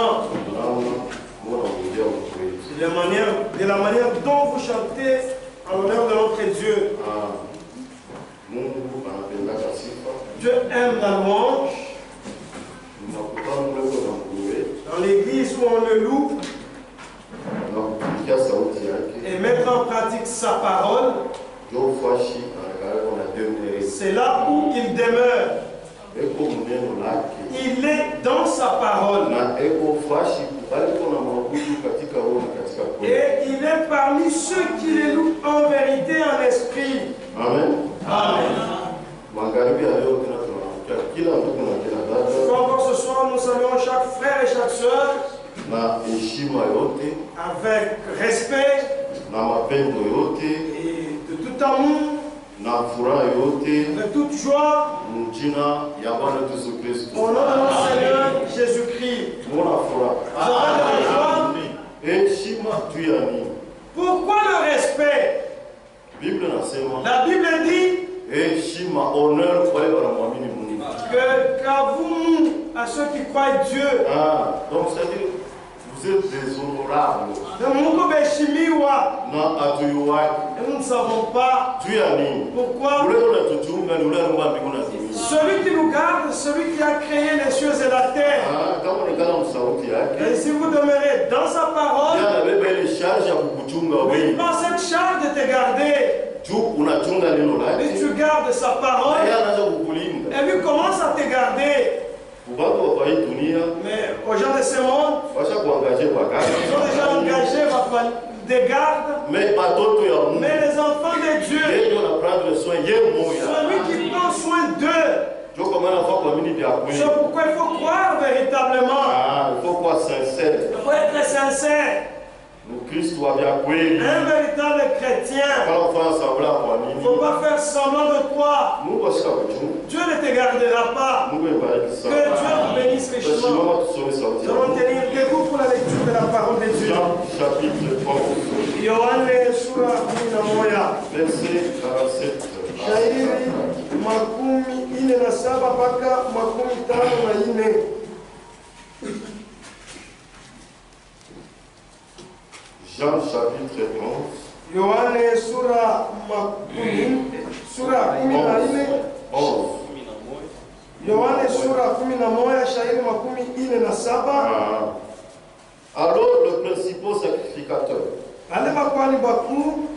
chants, de la manière dont vous chantez en l'honneur de notre Dieu. Dieu aime la louange. Dans l'église où on le loue et mettre en pratique sa parole, c'est là où il demeure. Il est dans sa parole. Et il est parmi ceux qui les louent en vérité, en esprit. Amen. Amen. Encore ce soir, nous saluons chaque frère et chaque soeur avec respect et de tout amour, de toute joie, au nom de notre Seigneur Jésus-Christ. Pourquoi le respect? La Bible dit que qu'avons-nous à ceux qui croient Dieu. Donc c'est-à-dire, vous êtes déshonorables. Et nous ne savons pas pourquoi. Celui qui nous garde, celui qui a créé les cieux et la terre. Et si vous demeurez dans sa parole, il prend cette charge de te garder. Et tu gardes sa parole, et lui commence à te garder. Mais aux gens de ce monde, ils sont déjà engagés des gardes. Mais les enfants de Dieu, celui qui prend soin d'eux. C'est pourquoi il faut croire véritablement. Il faut croire sincère. Il faut être sincère. Un véritable chrétien. Il ne faut pas faire semblant de croire. Dieu ne te gardera pas. Que Dieu vous bénisse richement. Nous allons tenir debout pour la lecture de la parole de Dieu. Jean chapitre 11. Yohane sura 11. Verset 47. Shairi makumi ine na saba mpaka makumi tano na ine. Jean chapitre 11. Yohane sura kumi na ine. 11. Yohane sura 11 shairi makumi ine na saba. Alors le principal sacrificateur Ale makwani bakuu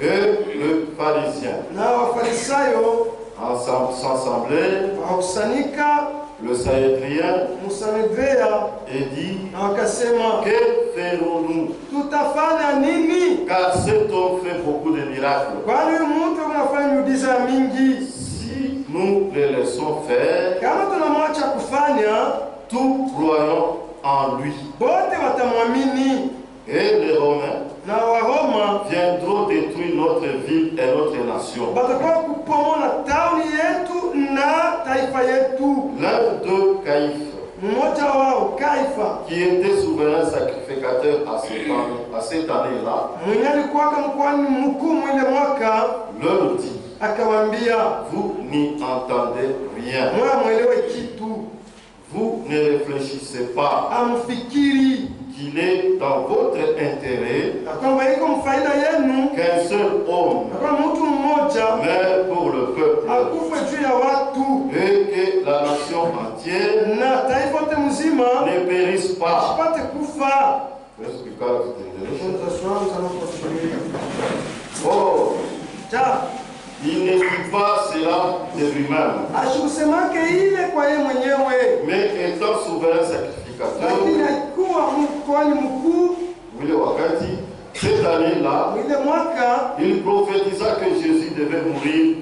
et le pharisien na wafarisayo s'assemblaient, wakusanyika le Sanhédrin Musanedrea et dit, na wakasema, que ferons-nous? tutafanya nini? Car cet homme fait beaucoup de miracles. Kwani mtu anafanya miujiza mingi. Si nous les laissons faire, Kama tunamwacha kufanya, tous croyons en lui. bote watamwamini. Et les Romains Na Waroma viendront détruire notre ville et notre nation. batakuwa kupomola tauni yetu na taifa yetu. L'un d'eux, Caïphe, Mmoja wao Kaifa, qui était souverain sacrificateur à cette année-là, mwenye alikuwa mkwani mkuu mwile mwaka, leur dit, akawaambia, vous n'y entendez rien. mwelewe kitu. Vous ne réfléchissez pas Amfikiri qu'il est dans votre intérêt kwamba iko mfaida yenu qu'un seul homme kwa mtu mmoja meurt pour le peuple akufe juu ya watu et que la nation entière na taifa lote mzima ne périsse pas. apate kufa. Oh, Ja, il ne dit pas cela de lui-même, ashukusemake ile kwa yeye mwenyewe, mais étant souverain sacrificateur, lakini alikuwa mkwani mkuu cette année-là, ile mwaka il prophétisa que Jésus devait mourir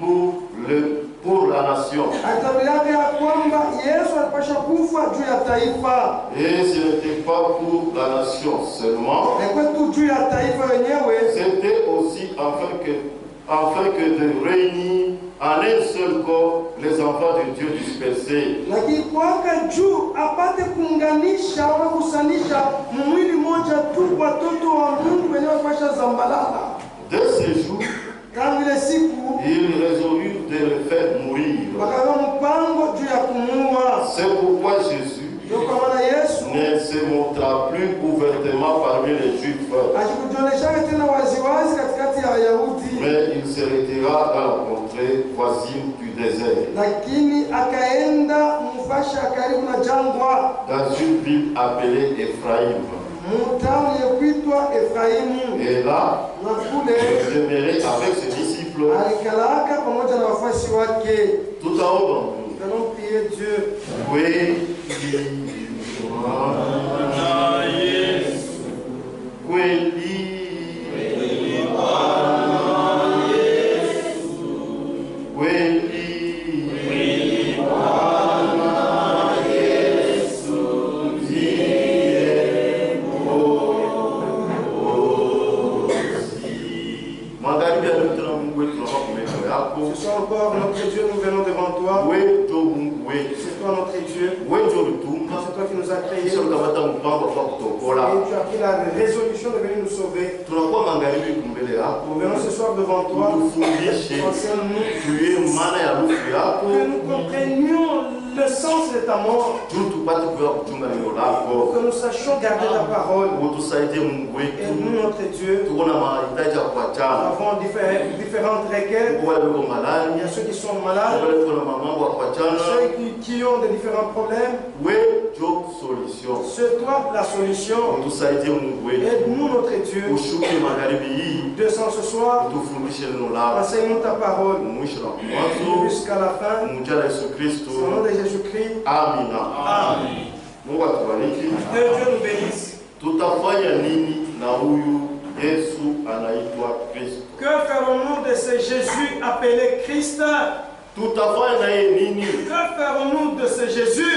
pour la nation. atabiaga ya kwamba Yesu alipasha kufa juu ya taifa. Et ce n'était pas pour la nation seulement, Kwetu juu ya taifa wenyewe, c'était aussi afin que de réunir en un seul corps les enfants de Dieu dispersés. lakini kwaka juu apate kuunganisha au kusanisha mwili moja tu watoto wa Mungu wenyewe pasha zambalala. Dès ce jour, Tangu ile siku il résolut de le faire mourir. wakawa mpango juu ya kumuua. C'est pourquoi Jésus Ndio kwa maana Yesu ne se montra clairement parmi les Juifs. Mais il se retira dans la contrée voisine du désert. Dans une ville appelée Ephraïm. Et là, il demeurait avec ses disciples. Tout en haut. Nous allons prier Dieu. Oui. Ce soir encore, notre Dieu, nous venons devant toi. C'est toi notre Dieu. C'est toi qui nous as créés. Et tu as pris la résolution de venir nous sauver. Nous venons ce soir devant toi. Enseigne-nous. Que nous comprenions le sens de ta mort. Pour que nous sachions garder ta parole. Et nous, notre Dieu, nous avons différentes requêtes. Il y a ceux qui sont malades, ceux qui ont des différents problèmes. C'est toi la solution. Aide-nous, notre Dieu. Descends ce soir. Enseigne-nous ta parole. Jusqu'à la fin. Au nom de Jésus-Christ. Amen. Amen. Que Dieu nous bénisse. Que ferons-nous de ce Jésus appelé Christ? Que ferons-nous de ce Jésus?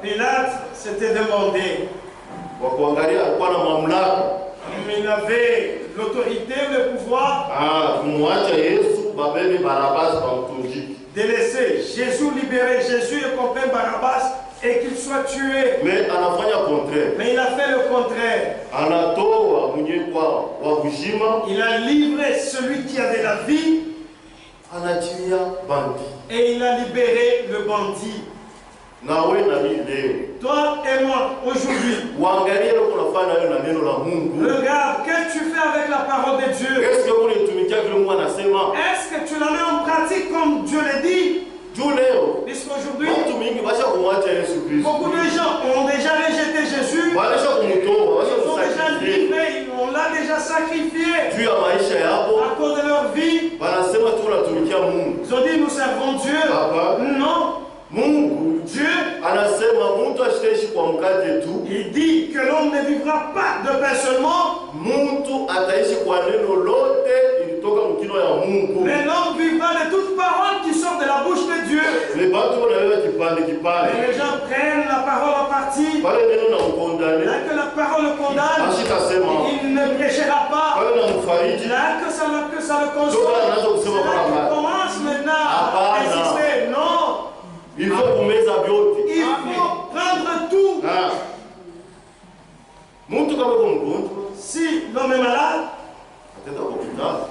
Pilate s'était demandé. Il avait l'autorité, le pouvoir de laisser Jésus libérer Jésus et qu'on prenne Barabbas et qu'il soit tué. Mais il a fait le contraire. Il a livré celui qui avait la vie et il a libéré le bandit. Toi et moi, aujourd'hui, regarde, qu'est-ce que tu fais avec la parole de Dieu? Est-ce que tu la mets en pratique comme Dieu l'a dit? Puisqu'aujourd'hui, beaucoup de gens ont déjà rejeté Jésus, ils ont déjà livré, on l'a déjà sacrifié à cause de leur vie. Ils ont dit, nous servons Dieu. Non. Dieu, il dit que l'homme ne vivra pas de pain seulement, mais l'homme vivra de toute parole qui sort de la bouche de Dieu. Mais les gens prennent la parole en partie. Là que la parole le condamne, il ne prêchera pas. Là que ça le console, c'est là qu'il commence maintenant à insister. Non. Il faut prendre tout. Si l'homme est malade,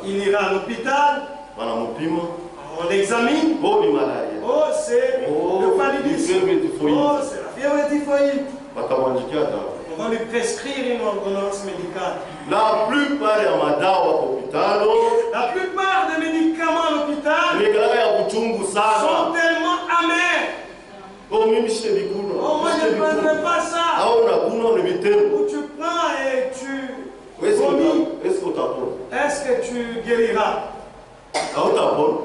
il ira à l'hôpital. On l'examine. Oh, c'est le paludisme. Oh, c'est la fièvre typhoïde. On va lui prescrire une ordonnance médicale. La plupart des médicaments à l'hôpital sont tellement amers. Oh, moi je ne prendrai pas ça. Où tu prends et tu vomis. Est-ce que tu guériras?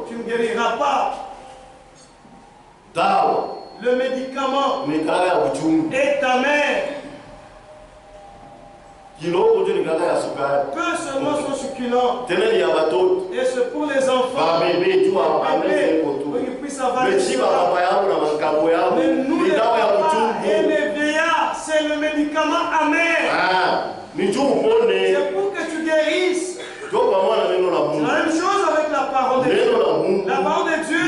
Tu ne guériras pas. Le médicament est amer. Peu seulement sont succulents. Et c'est pour les enfants. Ils puissent avaler cela. Mais nous, les papas et les vieillards, c'est le médicament amer. C'est pour que tu guérisses. C'est la même chose avec la parole de Dieu. La parole de Dieu,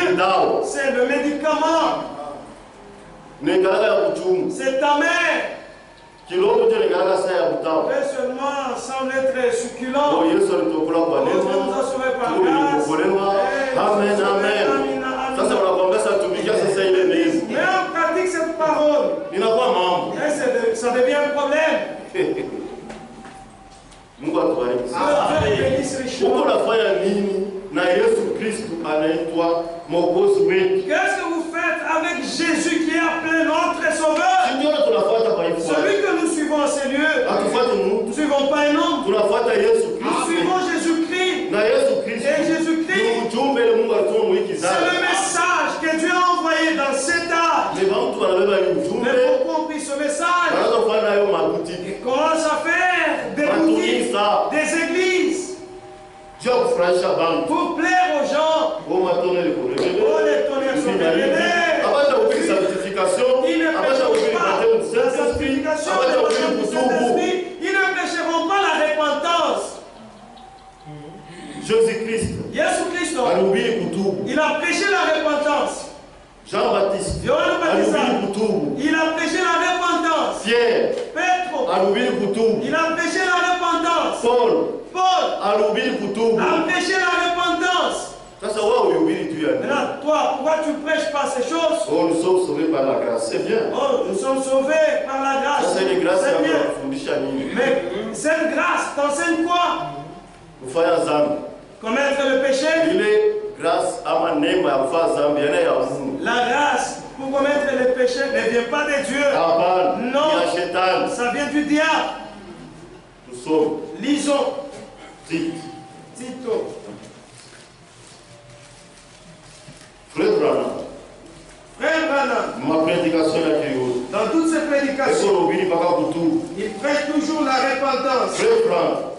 c'est le médicament. C'est amer. Peu seulement semble être succulent. Dieu nous a sauvés par grâce. Amen, amen. Mais on pratique cette parole. Et c'est de Dieu bénisse richement. Qu'est-ce que vous faites avec Jésus qui est appelé notre Sauveur? Celui que nous suivons en ces lieux. Nous ne suivons pas un homme. Nous suivons Jésus-Christ. Et Jésus-Christ, c'est le message que Dieu a envoyé dans cet âge. Mais pour qu'on puisse ce message, il commence à faire des boutiques, des églises. Pour plaire aux gens. Oh, les tonnerres sont révélés. Ils ne pécheront pas la sanctification, ils ne pécheront pas la repentance. Jésus-Christ, il a prêché la repentance. Jean-Baptiste, il a prêché la repentance. Pierre, Pétro, il a prêché la repentance. Paul, a prêché la repentance. Maintenant, toi, pourquoi tu ne prêches pas ces choses? Oh, nous sommes sauvés par la grâce, c'est bien. Oh, nous sommes sauvés par la grâce. C'est bien. Mais cette grâce t'enseigne quoi? Commettre le péché. La grâce pour commettre le péché ne vient pas de Dieu. Non, ça vient du diable. Nous sommes. Lisons. Tito. Frère Branham, ma prédication est qui haute. Dans toutes ces prédications, il prêche toujours la repentance.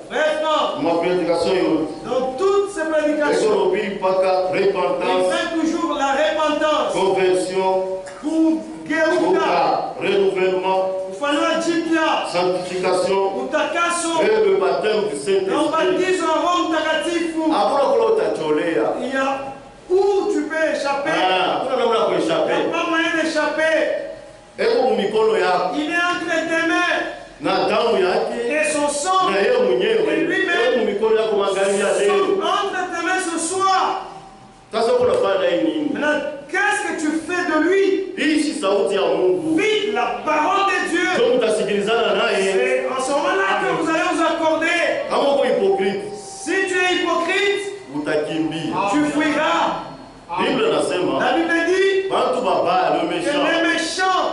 Frère Franck, ma prédication est haute. Dans toutes ces prédications, il prêche toujours la repentance. Conversion, pour renouvellement, sanctification et le baptême du Saint-Esprit. Il y a où tu peux échapper. Il n'y a pas moyen d'échapper. Il est entre tes mains. Et son sang. Et lui-même. Entre tes mains ce soir. Maintenant, qu'est-ce que tu fais de lui? Vite la parole de Dieu. C'est en ce moment-là que vous allez vous accorder. Si tu es hypocrite, tu fuiras. La Bible dit que les méchants,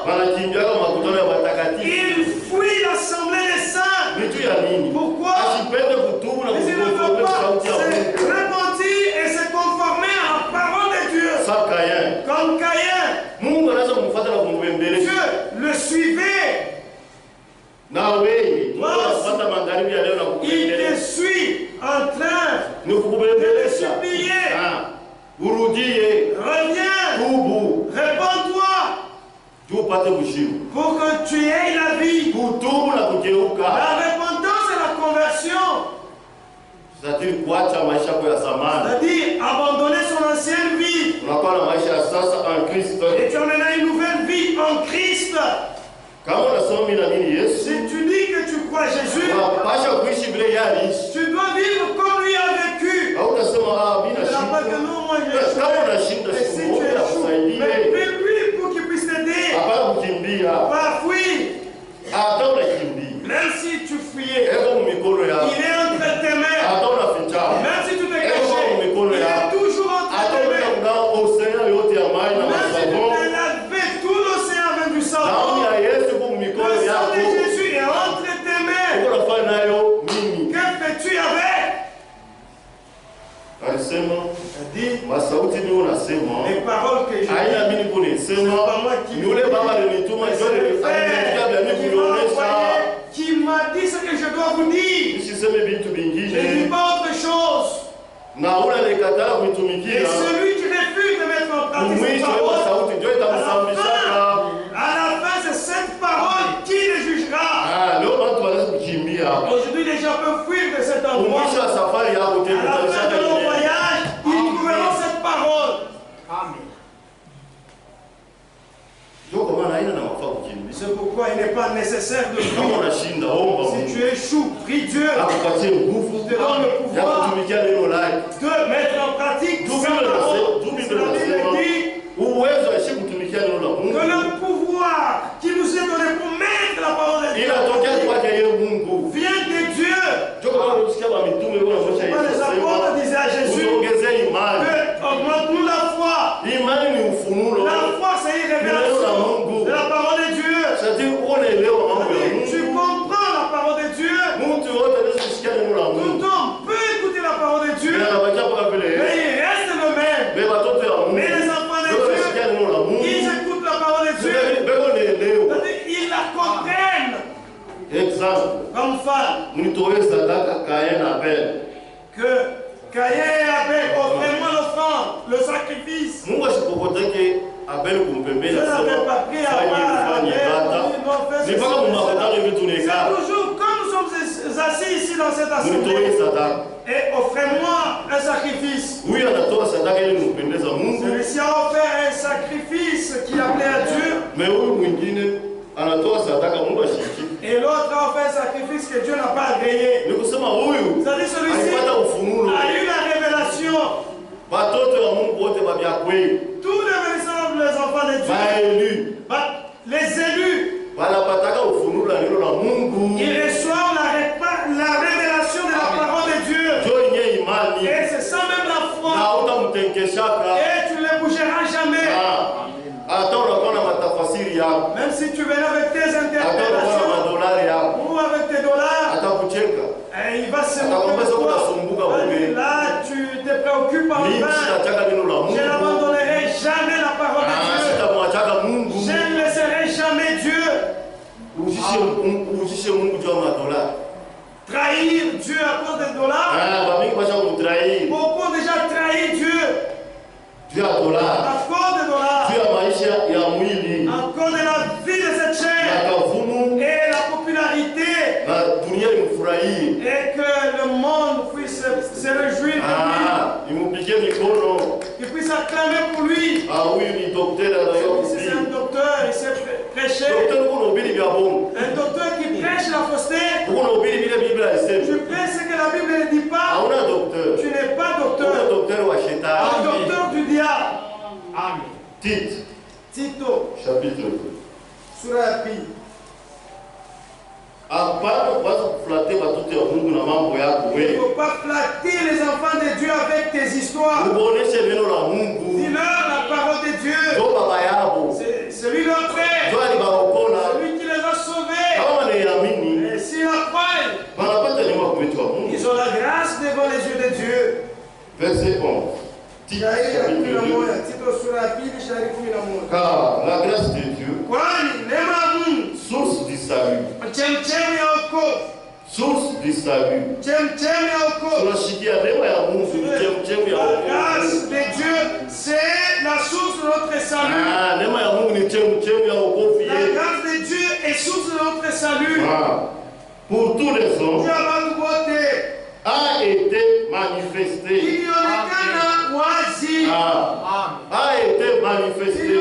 ils fuient l'assemblée des saints. Pourquoi? Mais ils ne veulent pas se repentir et se conformer à la parole de Dieu. Comme Caïn. Dieu le suivait. Il te suit en train de le supplier. Reviens. Réponds-toi. Pour que tu aies la vie. La repentance et la conversion. C'est-à-dire abandonner son ancienne vie. Et tu as maintenant une nouvelle vie en Christ. Si tu dis que tu crois Jésus, tu dois vivre comme lui a vécu. Pas que non, moi je suis. Et si tu échoues, mais prie pour qu'il puisse t'aider. Pas fuir. Même si tu fuyais, il est entre tes mains. Même si tu t'es caché, il est toujours entre tes mains. Même si tu t'es lavé tout l'océan avec du savon, le sang de Jésus est entre tes mains. Que fais-tu avec? Les paroles que je dis, c'est pas moi qui m'a dit ce que je dois vous dire. Je ne dis pas autre chose. Et celui qui refuse de mettre en pratique cette parole, à la fin, c'est cette parole qui le jugera. Aujourd'hui, les gens peuvent fuir de cet endroit. À la fin de leur voyage, ils trouveront cette parole. Amen. C'est pourquoi il n'est pas nécessaire de fuir. Si tu échoues, prie Dieu. Te donne le pouvoir de mettre en pratique sa parole. Que le pouvoir qui nous est donné pour mettre la parole de Dieu vient de Dieu. Que Caïn et Abel offrent l'offrande, le sacrifice. Dieu n'avait pas pris Abel. C'est toujours quand nous sommes assis ici dans cette assemblée. Et offrez-moi un sacrifice. Celui-ci a offert un sacrifice qui appelait à Dieu. Et l'autre a offert un sacrifice que Dieu n'a pas agréé. C'est-à-dire celui-ci a eu la révélation. Tous les enfants de Dieu, les élus, ils reçoivent la révélation de la parole de Dieu. Et c'est ça même la foi. Et tu ne les bougeras jamais. Même si tu viens avec tes interprétations ou avec tes dollars, il va se moquer de toi. Là, tu te préoccupes en vain. Je n'abandonnerai jamais la parole de Dieu. Je ne laisserai jamais Dieu. Trahir Dieu à cause des dollars. Beaucoup ont déjà trahi Dieu. À cause des dollars. À cause de la vie de cette chair. Et la popularité. Et que le monde puisse se réjouir de lui. Qu'il puisse acclamer pour lui. C'est un docteur, il sait prêcher. Un docteur qui prêche la fausseté. Tu fais ce que la Bible ne dit pas. Tu n'es pas docteur. Un docteur du diable. Amen. Tito. Chapitre 2. Surapi. Il ne faut pas flatter les enfants de Dieu avec tes histoires. Dis-leur la parole de Dieu. C'est celui leur frère. Celui qui les a sauvés. Et s'ils la croient, ils ont la grâce devant les yeux de Dieu. Verset 11. Car la grâce de Dieu, source du salut, source du salut, la grâce de Dieu, c'est la source de notre salut. La grâce de Dieu est source de notre salut. Pour tous les hommes, a été manifesté. A été manifesté.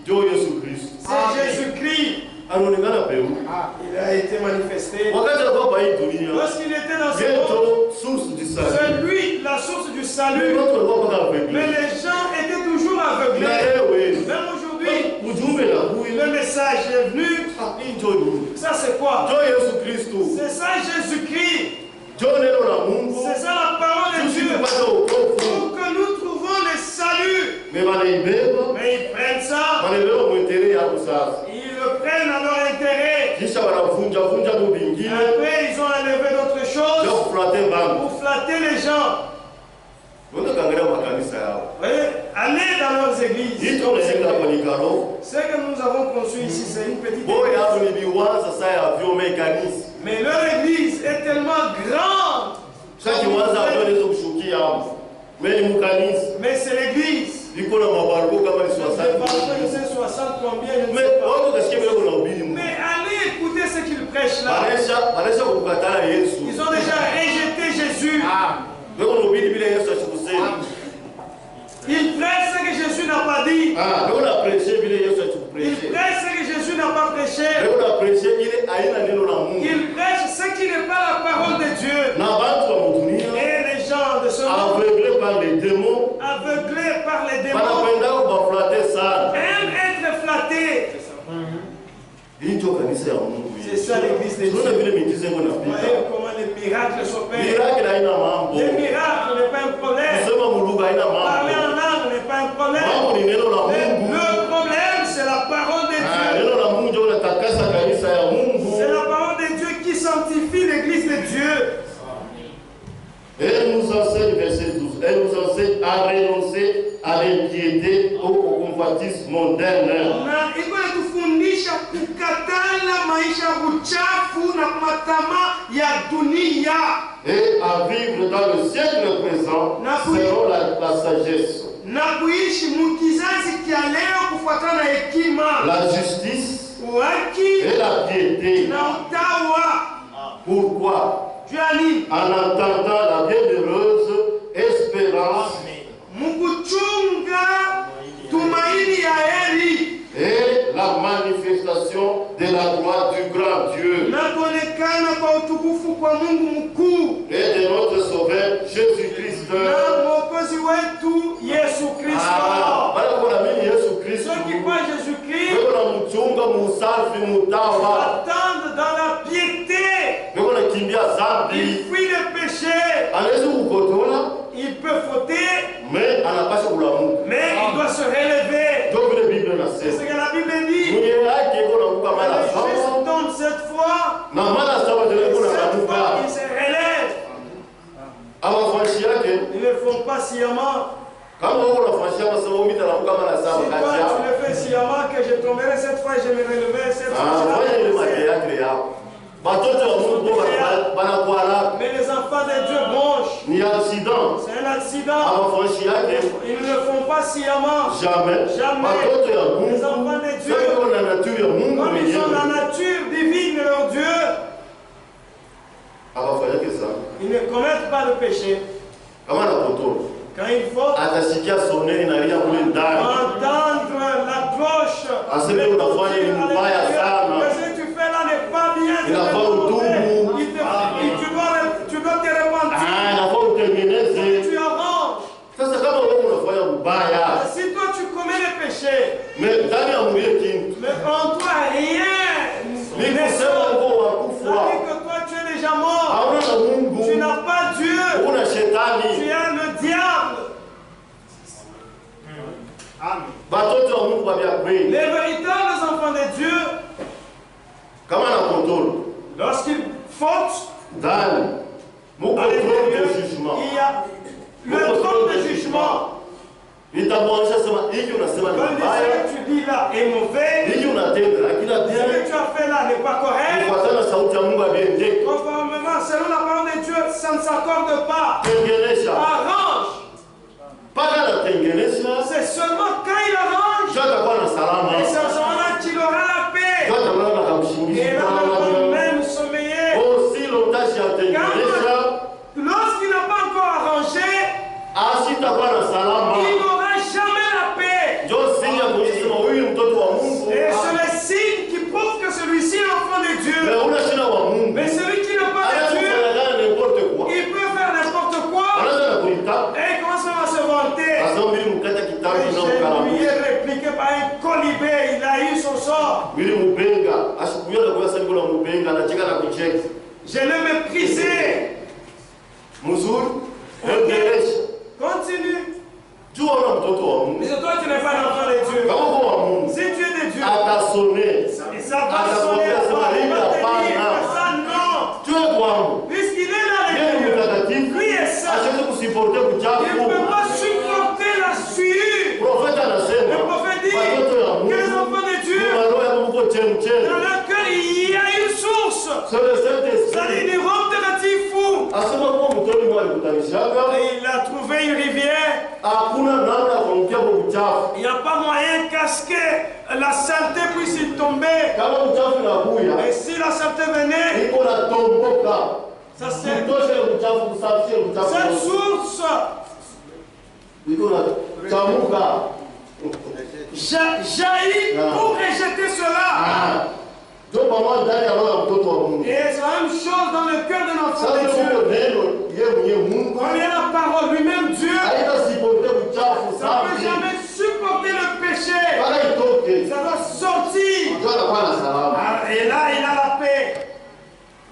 Dieu Jésus-Christ. C'est Jésus-Christ. Il a été manifesté. Lorsqu'il était dans ce monde, c'est lui la source du salut. Mais les gens étaient toujours aveuglés. Même aujourd'hui, le message est venu. Ça c'est quoi? C'est ça Jésus-Christ. C'est ça la parole de Dieu. Pour que nous trouvons le salut. Mais ils prennent ça. Ils le prennent à leur intérêt. Après ils ont enlevé d'autres choses pour flatter les gens. Allez dans leurs églises. Ce que nous avons conçu ici, c'est une petite église. Mais leur église est tellement grande. Mais c'est l'église. Je sais 60 combien. Mais allez écouter ce qu'ils prêchent là. Ils ont déjà rejeté Jésus. Ils prêchent ce que Jésus n'a pas dit. Ils prêchent ce que Jésus n'a pas prêché. Ils prêchent ce qui n'est pas la parole de Dieu. Et les gens de ce monde, aveuglés par les démons, aiment être flattés. C'est ça l'église de Dieu. Voyez comment les miracles s'opèrent. Les miracles n'est pas un problème. Parler en langue n'est pas un problème. Le problème, c'est la parole de Dieu. C'est la parole de Dieu qui sanctifie l'église de Dieu. Elle nous enseigne, verset 12, elle nous enseigne à renoncer à l'impiété, au convoitisme mondain. Il faut fundisha maisha kukatala maisha uchafu na matama ya dunia. Et à vivre dans le siècle présent selon la sagesse. Na kuishi mukizazi kia leo kufuatana hekima. La justice Waki et la piété. Na utawa. Pourquoi? En entendant la bienheureuse espérance. Mukuchunga tumaini ya heri. Et la manifestation de la gloire du grand Dieu. Et de notre Sauveur Jésus-Christ. Ceux qui croient Jésus-Christ attendent dans la piété. Ils fuient le péché. Il peut fauter, mais il doit se relever. C'est ce que la Bible dit. Le juste tombe cette fois, il se relève. Ils ne font pas sciemment. Si toi tu le fais sciemment, que je tomberai cette fois et je me releverai cette fois. Mais les enfants de Dieu bronchent. C'est un accident. Ils ne le font pas sciemment. Jamais. Les enfants de Dieu, comme ils ont la nature divine de leur Dieu, ils ne commettent pas de péché. Quand il faut entendre la cloche, ce que tu fais là n'est pas bien. Tu dois te repentir. Tu arranges. Si toi tu commets les péchés, mais en toi rien n'est sauf. C'est-à-dire que toi tu es déjà mort. Tu n'as pas Dieu. Tu as le diable. Amen. Les véritables enfants de Dieu, lorsqu'ils fautent, il y a le trône de jugement. Quand tu dis là est mauvais, ce que tu as fait là n'est pas correct, conformément selon la parole de Dieu, ça ne s'accorde pas. Arrange. C'est seulement quand il arrange, et c'est à ce moment-là qu'il aura la paix. Et là, il va même sommeiller. Lorsqu'il n'a pas encore arrangé, il n'aura jamais la paix. Et c'est le signe qui prouve que celui-ci est l'enfant de Dieu. Mais celui qui n'a pas de Dieu, il peut faire n'importe quoi. Et il commence à se vanter. Il est répliqué par un colibé, il a eu son sort. Je l'ai méprisé. Continue. Mais toi, tu n'es pas l'enfant de Dieu. Si tu es de Dieu, ça va sonner. Il va te dire que ça, non. Puisqu'il est là, lui est ça. Il ne peut pas supporter la suie. Le prophète dit que les enfants de Dieu, dans leur cœur, il y a une source. C'est-à-dire une robe de natif fou. Et il a trouvé une rivière. Il n'y a pas moyen qu'à ce que la saleté puisse y tomber. Et si la saleté venait, ça c'est cette source jaillit pour rejeter cela. Et c'est la même chose dans le cœur de notre Dieu. Quand il y a la parole, lui-même Dieu, ça ne peut jamais supporter le péché. Ça doit sortir. Et là, il a la paix.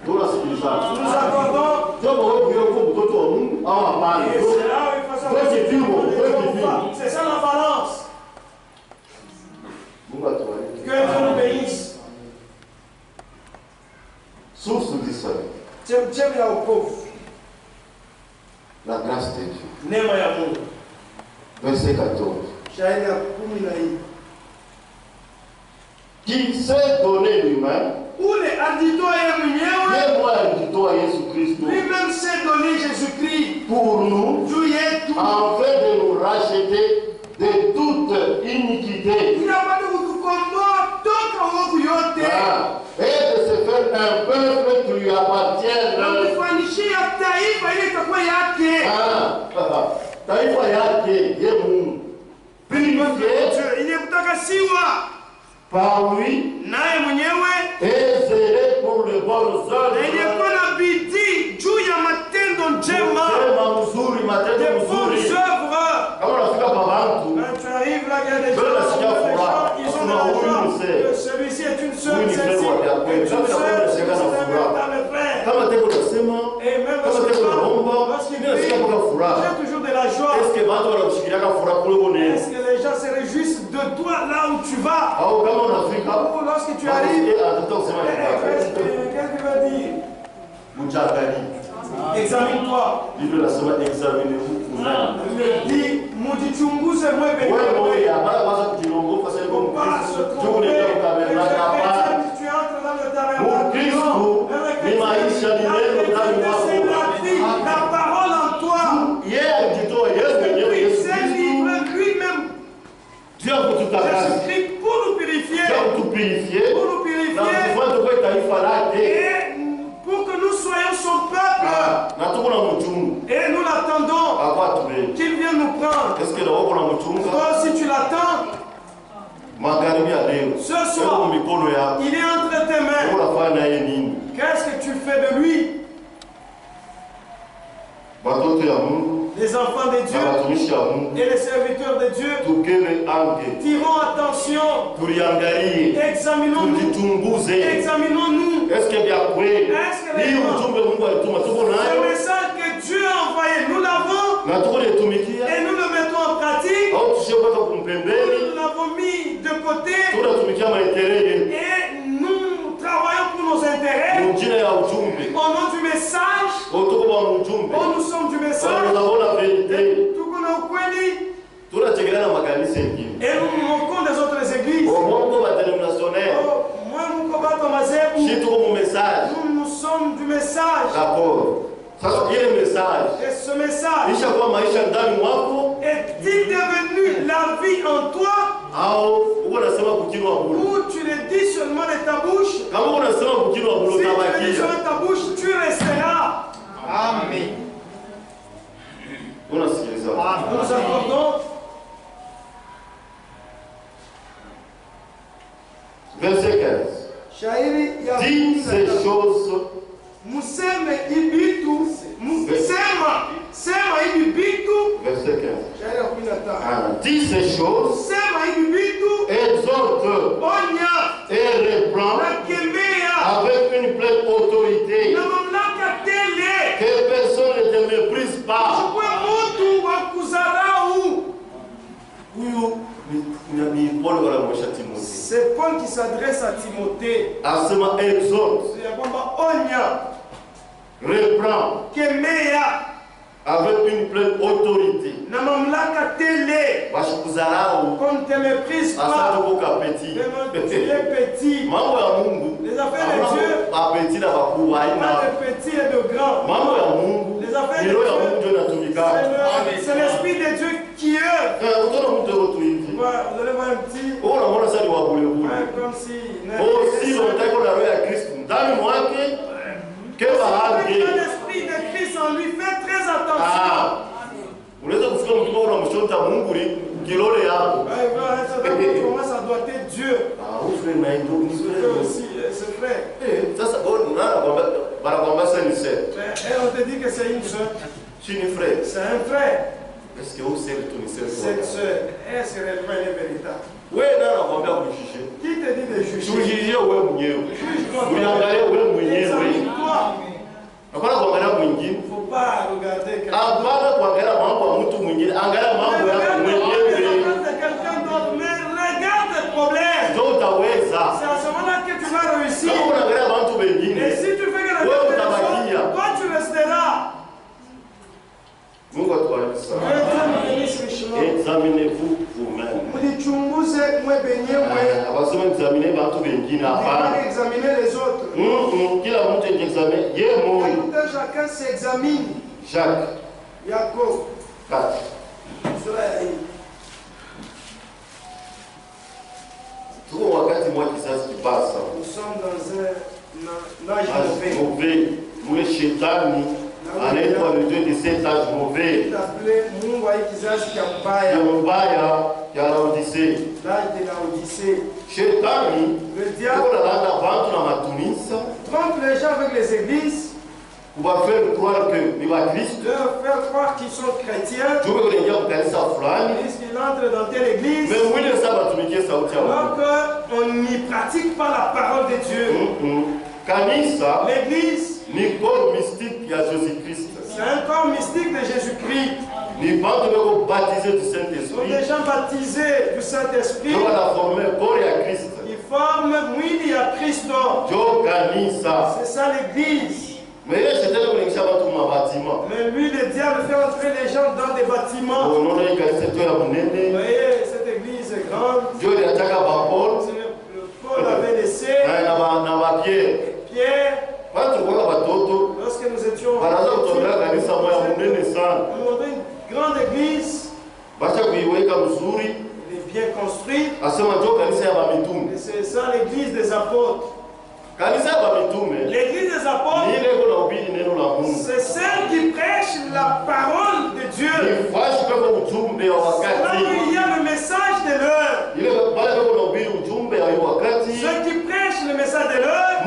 Nous accordons. Et c'est là où il faut savoir. C'est ça la balance. Que Dieu nous bénisse. Source du salut. La grâce de Dieu. Verset 14. qui s'est donné lui-même. Lui-même s'est donné Jésus-Christ pour nous, afin de nous racheter de toute iniquité. Et de se faire un peuple qui lui appartienne. Taifa yake ye Mungu. Par lui, et zélé pour le bon œuvre. Tu arrives là, il y a des gens, ils sont dans la joie. Celui-ci est une sœur, celle-ci est une sœur, et même lorsqu'il prie, j'ai toujours de la joie. Est-ce que les gens se réjouissent de toi là où tu vas? Ou lorsque tu arrives, qu'est-ce qu'il va dire? Examine-toi. Examinez-vous. Dit, mujichunguze mwewe. Tu es en train de la parole en toi. C'est libre lui-même. Jésus-Christ pour nous purifier. Pour nous purifier. Et pour que nous soyons son peuple. Et nous l'attendons qu'il vienne nous prendre. Toi aussi tu l'attends. Ce soir, il est entre tes mains. Qu'est-ce que tu fais de lui? Les enfants de Dieu et les serviteurs de Dieu tirons attention, examinons-nous. Est-ce que le message que Dieu a envoyé, nous l'avons et nous le mettons en pratique. Nous l'avons mis de côté et nous travaillons pour nos intérêts. Au nom du message, nous sommes du message. Et nous nous moquons des autres églises. Nous sommes du message. D'accord. Ça, c'est le message. Et ce message est-il devenu la vie en toi? Ou tu le dis seulement de ta bouche? Si tu le dis seulement de ta bouche, tu resteras. Amen. Nous accordons. Verset 15. Dis ces choses. Museme ibitu, sema ibitu. Verset 15. Dis ces choses. Sema ibitu. Exhorte. Onya. Et reprend. Avec une pleine autorité. Que personne ne te méprise pas. C'est Paul qui s'adresse à Timothée. Exhorte. Reprend. Avec une pleine autorité. Qu'on ne te méprise pas. Tu es petit. Les affaires de Dieu, pas de petit et de grand. Les affaires de Dieu, c'est l'esprit de Dieu qui œuvre. Vous allez voir un petit. Comme si. L'esprit de Christ en lui, fait très attention. Comment ça doit être Dieu? C'est vrai. Et on te dit que c'est une soeur. C'est un frère. Est-ce que vous savez tout cette soeur, est-ce réellement elle est véritable? Oui, non, qui te dit de juger? Juge-toi. Il ne faut pas regarder quelqu'un d'autre, mais regarde le problème. C'est à ce moment-là que tu vas réussir. Et si tu fais que la toi tu resteras. Mungu atubariki sana. examinez-vous vous-même. Examiner les autres. Chacun s'examine. Jacques. Jacob. 4. Nous sommes dans un âge mauvais. Nous, Chétani, anaitwa le Dieu de cet âge mauvais. Ya mbaya ya Laodicée. Chétani, trompe les gens avec les églises. On va faire croire que les Christ. Leur faire croire qu'ils sont chrétiens. Ils qu'ils entrent dans telle église. Alors qu'on n'y pratique pas la parole de Dieu. L'église. C'est un corps mystique de Jésus-Christ. Ils sont baptisés du Saint-Esprit. Ils sont déjà baptisés du Saint-Esprit. Ils forment Mouili à Christ. C'est ça l'église. Mais lui, le diable fait entrer les gens dans des bâtiments. Vous voyez, cette église est grande. Paul avait laissé Pierre. Lorsque nous étions on une grande église, il est bien construit. Et c'est ça l'église des apôtres. L'église des apôtres, c'est celle qui prêche la parole de Dieu. Là où il y a le message de l'heure. Ceux qui prêchent le message de l'heure,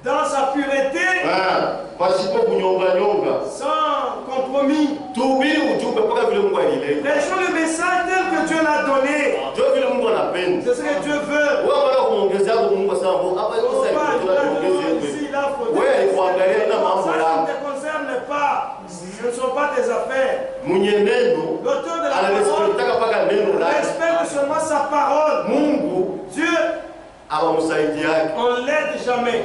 dans sa pureté, sans compromis. Prêchons le message tel que Dieu l'a donné. C'est ce que Dieu veut. Ça ne te concerne pas. Ce ne sont pas tes affaires. L'auteur de la parole respecte seulement sa parole. Dieu, on l'aide jamais. Si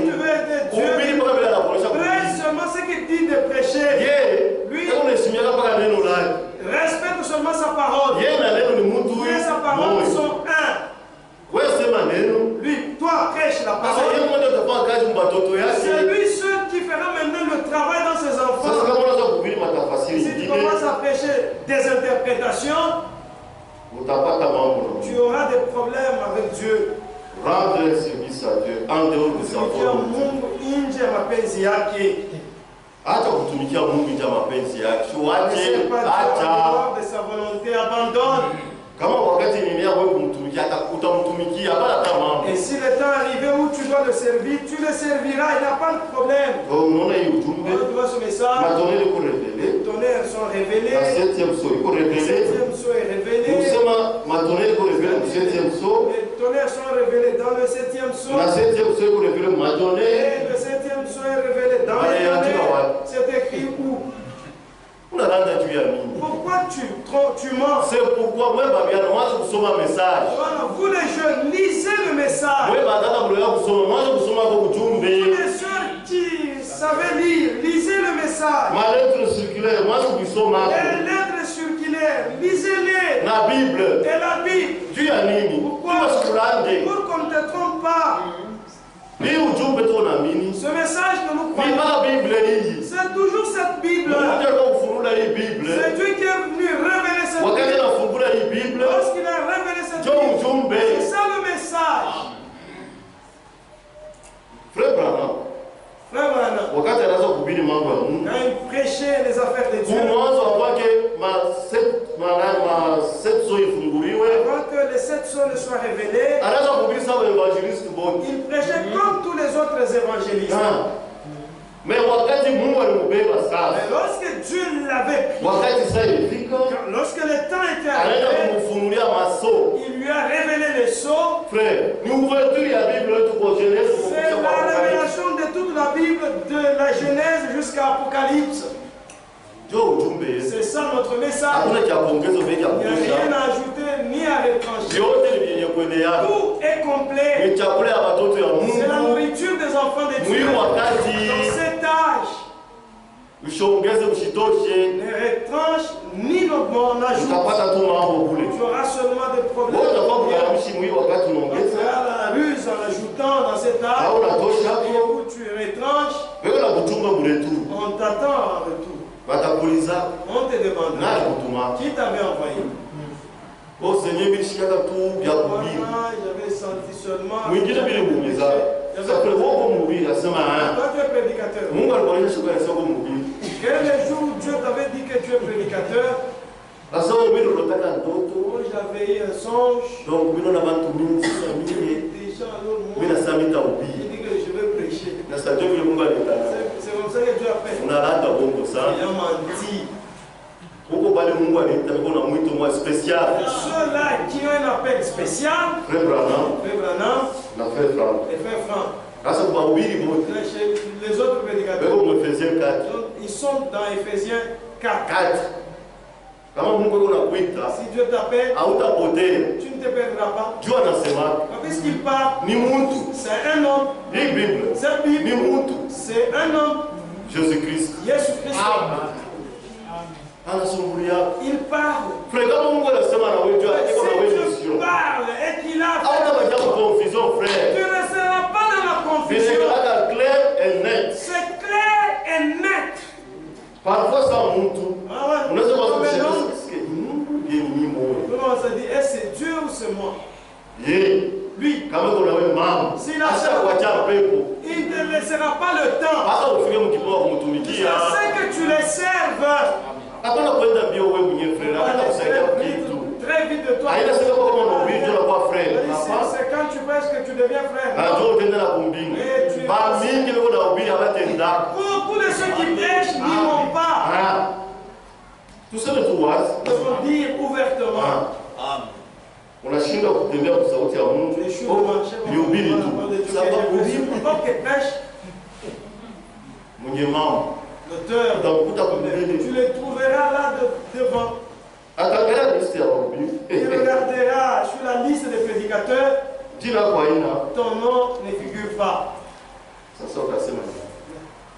tu veux aider Dieu, prêche seulement ce qu'il dit de prêcher. Lui, respecte seulement sa parole. Lui et sa parole sont un. Lui, toi, prêche la parole. C'est lui seul qui fera maintenant le travail dans ses enfants. Si tu commences à prêcher des interprétations, tu auras des problèmes avec Dieu. Rendre service à Dieu en dehors de sa volonté. Acha kutumikia Mungu nje ya mapenzi yake. Acha de sa volonté, abandonne. Kama wakati nimea wewe kumtumikia utamtumikia hapana hata mambo. Et si le temps arrivé où tu dois le servir, tu le serviras, il n'y a pas de problème. Unaona hii ujumbe. Tu vois ce message. Matonele ko révélé. Les tonnerres sont révélés. La 7e saut ko révélé. La 7e saut est révélé. Usema matonele ko révélé le 7e saut. Les tonnerres sont révélés dans le 7e saut. La 7e saut ko révélé matonele. Et le 7e saut est révélé dans les tonnerres. C'est écrit où? Pourquoi tu mens? C'est pourquoi moi, un message. Vous les jeunes, lisez le message. Vous les sœurs qui savez lire, lisez le message. Ma lettre circulaire, les lettres circulaires, lisez-les. La Bible. Et la Bible. Pourquoi? Pour qu'on ne te trompe pas. Ce message que nous croyons, c'est toujours cette Bible. C'est Dieu qui est venu révéler cette Bible. Lorsqu'il a révélé cette Bible, c'est ça le message. Frère Branham, quand il prêchait les affaires de Dieu, avant que les 7 sceaux ne soient révélés, il prêchait comme tous les autres évangélistes. Mais lorsque Dieu l'avait pris, lorsque le temps était arrivé, il lui a révélé les sceaux. C'est la révélation de toute la Bible, de la Genèse jusqu'à Apocalypse. C'est ça notre message. Il n'y a rien à ajouter ni à retrancher. Tout est complet. C'est la nourriture des enfants de Dieu. Ne retranche ni n'ajoute. Tu auras seulement des problèmes. Tu feras la ruse en ajoutant dans cet arbre. Et où tu retranches, on t'attend en retour. On te demande qui t'avait envoyé. Oh Seigneur, j'avais senti seulement. Ça fait mourir la semaine. Toi tu es prédicateur. Quel est le jour où Dieu t'avait dit que tu es prédicateur? J'avais eu un songe. Donc, déjà alors moi, il dit que je vais prêcher. C'est comme ça que Dieu a fait. Il a menti. Ceux-là qui ont un appel spécial, Frère Branham, et Frère Franck. Les autres prédicateurs, ils sont dans Ephésiens 4. Si Dieu t'appelle, tu ne te perdras pas. Puisqu'il parle, c'est un homme. Cette Bible, c'est un homme. Jésus-Christ. Il parle. Si Dieu parle et qu'il a fait, tu ne seras pas dans la confusion. C'est clair et net. Parfois ça monte. On a ce qu'on se dit, est-ce c'est Dieu ou c'est moi? Lui, s'il a il ne te laissera pas le temps. Je sais que tu les serves. Très vite de toi. C'est quand tu penses que tu deviens frère. Beaucoup de ceux qui prêchent n'y vont pas. Tout ça de tout ils vont dire ouvertement. Unashinda kutembea kwa sauti ya Mungu. Nihubiri tu. Sababu mwenye mambo. L'auteur, tu les trouveras là devant. Il regardera sur la liste des prédicateurs. Ton nom ne figure pas.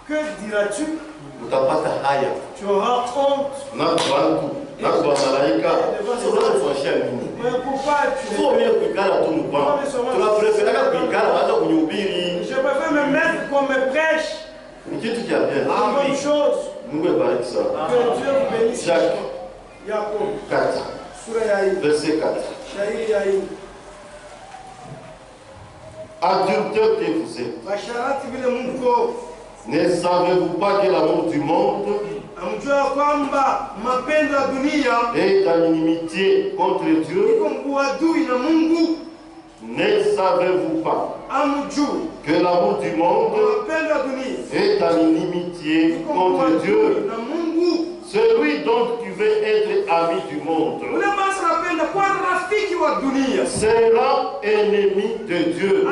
Que diras-tu? Tu auras honte. Mais pourquoi tu je préfère me mettre comme me prêche. Ni kitu cha bien. Une bonne chose. Mungu abariki sana. Que Dieu vous bénisse. Jacques Jacob 4. Verset 4. Adultère que vous êtes. Ne savez-vous pas que l'amour du monde est en inimitié contre Dieu? Ne savez-vous pas que l'amour du monde est en inimitié contre Dieu? Celui donc qui veut être ami du monde sera ennemi de Dieu.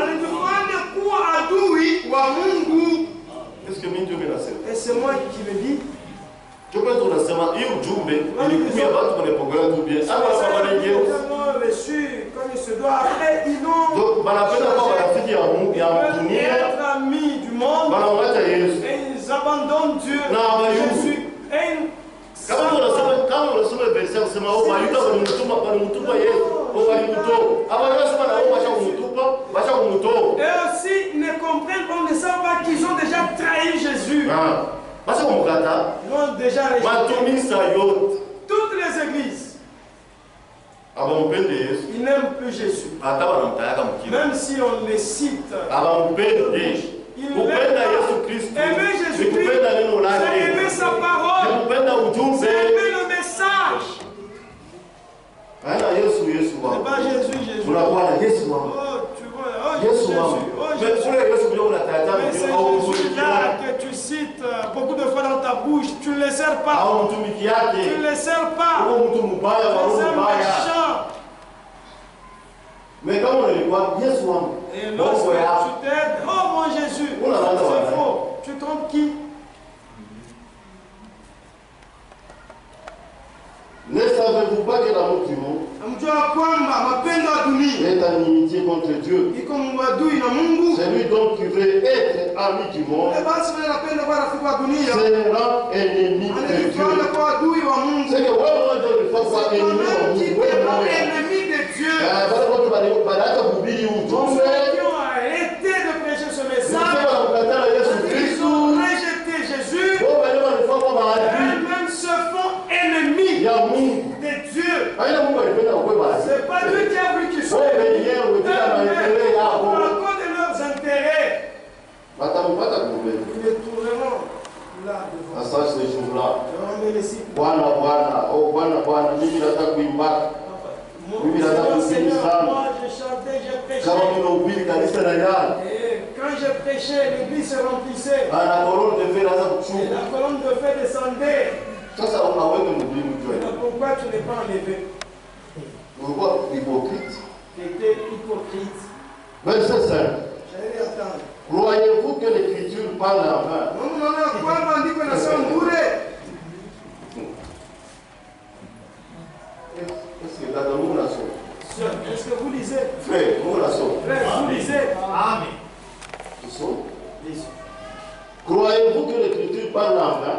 Est-ce que Dieu me l'a dit? Et c'est moi qui le dis. Je peux te dire, il ujumbe ilikuwa watu wanapogola tu bien. Ama reçu comme il se doit. Après ils ont donc banapenda kwa marafiki ya Mungu ya dunia, amis du monde. Banamwacha Yesu. Et ils abandonnent Dieu. Jésus. Et kama unasoma verse unasema oh walita walimtuma Yesu. Oh walimtoa. Abanasema na wao washa kumtoa. Et aussi ne comprennent, on ne sait pas qu'ils ont déjà trahi Jésus. Ils ont déjà rejeté. Toutes les églises. Ils n'aiment plus Jésus. Même si on les cite. Ils aimer Jésus-Christ. C'est aimer sa parole. C'est aimer le message. C'est pas Jésus. Oh, tu vois. Jésus. Mais c'est Jésus-là que tu cites beaucoup de fois dans ta bouche. Tu ne les sers pas. Tu ne les sers pas. C'est méchant. Mais quand on le voit, Jésus. Et lorsque tu t'aides, oh mon Jésus, c'est faux. Tu trompes qui? Ne savez-vous pas que l'amour du monde est en inimitié contre Dieu? Celui donc qui veut être ami du monde sera ennemi de Dieu. C'est que ennemi de Dieu. Ceux qui ont arrêté de prêcher ce message, ils ont rejeté Jésus, eux-mêmes se font ennemis de Dieu. C'est pas Dieu qui a voulu qu'ils soient ennemis, à cause de leurs intérêts. Ils est tout vraiment là devant. Seigneur, moi je chantais, je prêchais. Et quand je prêchais, l'église se remplissait. Et la colonne de feu descendait. Pourquoi tu n'es pas enlevé? Pourquoi hypocrite? Tu étais hypocrite. Verset 5. J'allais attendre. Croyez-vous que l'écriture parle en vain? Est-ce que vous lisez? Frère, vous lisez? Amen. Croyez-vous que l'écriture parle en vain?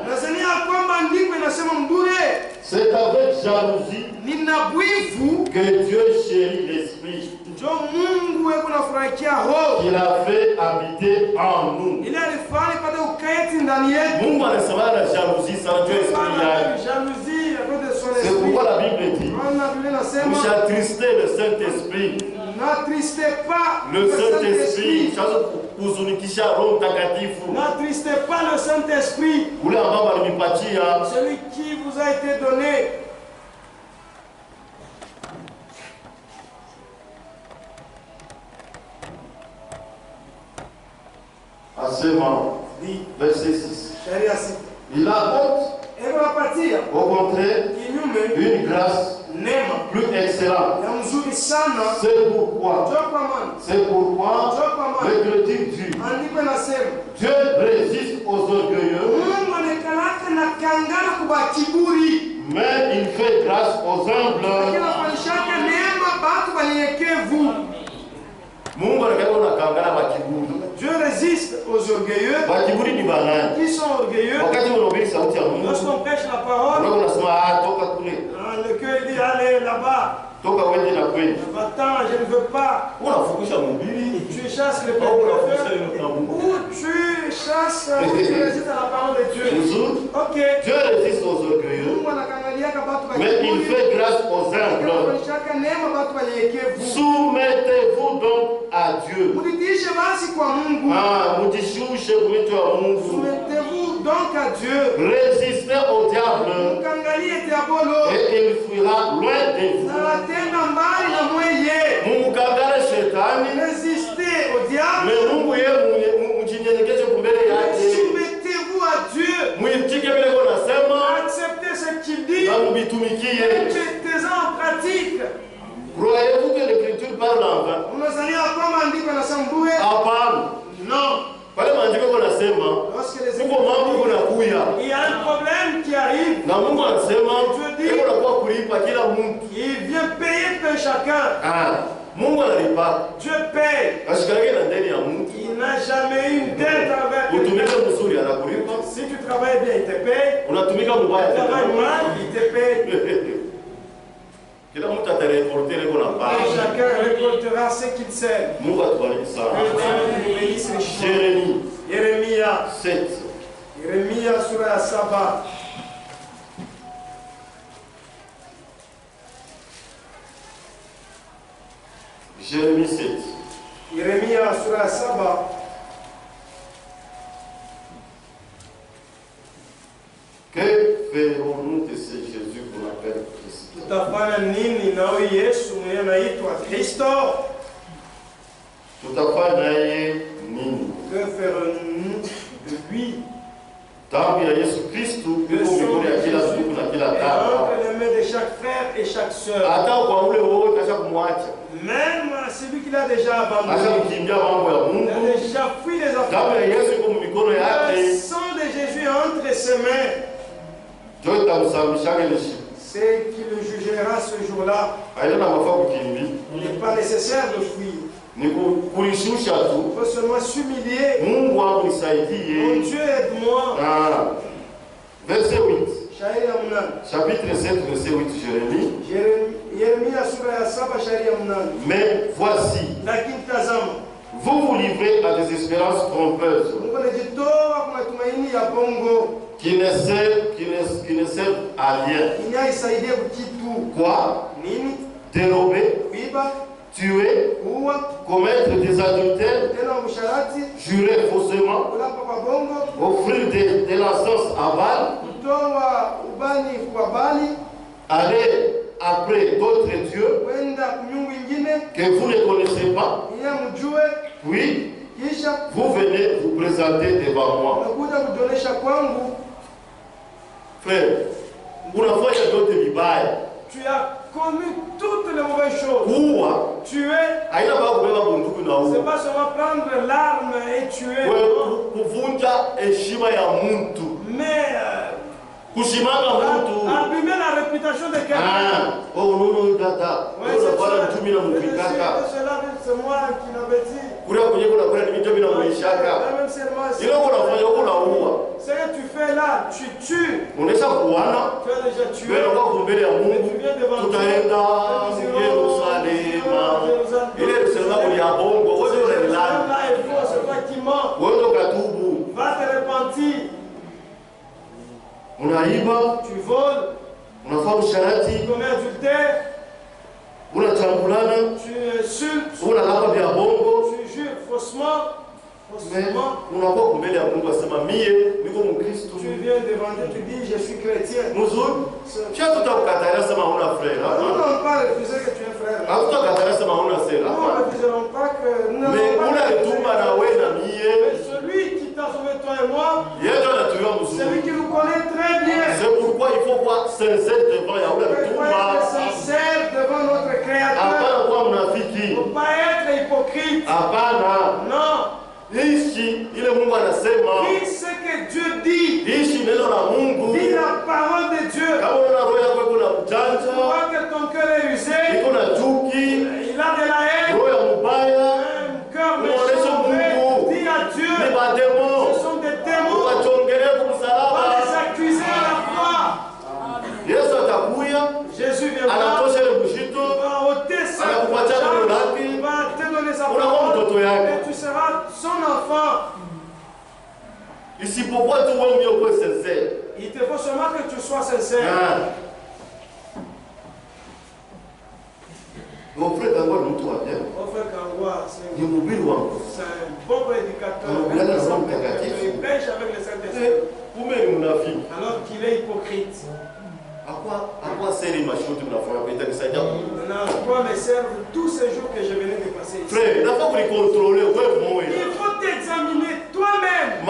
C'est avec jalousie que Dieu chérit l'esprit qu'il a fait habiter en nous. Mungu anasema la jalousie sans Dieu esprit. C'est pourquoi la Bible dit vous attristez le Saint-Esprit. N'attristez pas le Saint-Esprit. N'attristez pas le Saint-Esprit. Celui qui vous a été donné. À ce moment, verset 6. Il apporte au contraire une grâce plus excellente. C'est pourquoi l'écriture dit Dieu résiste aux orgueilleux, mais il fait grâce aux humbles. Dieu résiste aux orgueilleux. Qui sont orgueilleux? Lorsqu'on prêche la parole, le cœur dit allez là-bas. Va-t'en, je ne veux pas. Tu chasses le prédicateur ou tu chasses, tu résistes à la parole de Dieu. Ok. Dieu résiste aux orgueilleux, mais il fait grâce aux humbles. Soumettez-vous donc à Dieu. Soumettez-vous donc à Dieu. Résistez au diable et il fuira loin de vous. Résistez au diable. Soumettez-vous à Dieu. Acceptez ce qu'il dit. Mettez-en en pratique. Croyez-vous que l'écriture parle en vain? Non. Il y a un problème qui arrive. Il vient payer pour chacun. Dieu paye. Il n'a jamais eu une dette avec lui. Si tu travailles bien, il te paye. Si tu travailles mal, il te paye. Et chacun récoltera ce qu'il sème. Jérémie 7. Jérémie sur la sabbat. Jérémie 7. Jérémie sur la sabbat. Que ferons-nous de ce Jésus qu'on appelle Christ? Tutafanya nini na huyu Yesu mwenye anaitwa Kristo? Tutafanya nini? Que ferons-nous de lui? Damu ya Yesu Kristo iko mbinguni ya kila siku na kila taifa. Entre les mains de chaque frère et chaque sœur. Hata kwa ule wote kasha kumwacha. Même celui qui l'a déjà abandonné. Kasha kukimbia mambo ya Mungu. Il a déjà fui les affaires. Damu ya Yesu iko mbinguni yake. Le sang de Jésus entre ses mains. C'est qui le jugera ce jour-là. Il n'est pas nécessaire de fuir. Il faut seulement s'humilier. unisaidie. Dieu aide-moi. Verset 8. Chapitre 7, verset 8, Jérémie. Mais voici, vous vous livrez à des espérances trompeuses qui ne servent à rien. Quoi? Dérober, tuer, commettre des adultères, jurer faussement, offrir de l'encens à Baal, aller après d'autres dieux que vous ne connaissez pas, puis vous venez vous présenter devant moi. Frère, unafanya yote vibaya. Tu as commis toutes les mauvaises choses. Tuer. C'est pas seulement prendre l'arme et tuer. Mais abîmer la réputation de quelqu'un. C'est moi qui l'avais dit. Ce que tu fais là, tu tues. Tu as déjà tué. Mais tu viens devant Dieu. Va te repentir. Tu voles. Tu commets adultère. Tu insultes. Tu jures faussement. Tu viens devant Dieu, tu dis je suis chrétien. Non, on pas refuser que tu es frère. Nous ne refuserons pas que nous celui qui t'a sauvé toi et moi, celui qui nous connaît très bien. C'est pourquoi il faut voir sincère devant être sincère devant notre Créateur. Il ne faut pas être hypocrite. Non. Ishi ile Mungu anasema. Dis ce que Dieu dit. Ishi neno la Mungu. Dis la parole de Dieu. Kama una roho yako iko na ujanja. Tu vois que ton cœur est usé. Iko na chuki. Il a de la haine. Roho ya mbaya. Un cœur méchant. Dis à Dieu. Ni ba démons. Ce sont des démons. Wachongele kwa msalaba. Va les accuser à la croix. Yesu atakuya. Jésus viendra. Anatosha ile bushito. Va ôter sa anakupatia neno lake. Il va te donner sa parole. Et tu seras son enfant. Ici pourquoi tu veux mieux que sincère. Il te faut seulement que tu sois sincère. Mon frère Kangwa, nous tout va bien. Mon frère Kangwa, c'est un bon prédicateur. Il pêche avec les Saint-Esprit. Alors qu'il est hypocrite. À quoi sert les machines de la foi? Quoi me servent tous ces jours que je venais de passer ici? Frère, il faut les contrôler. Il faut t'examiner toi-même.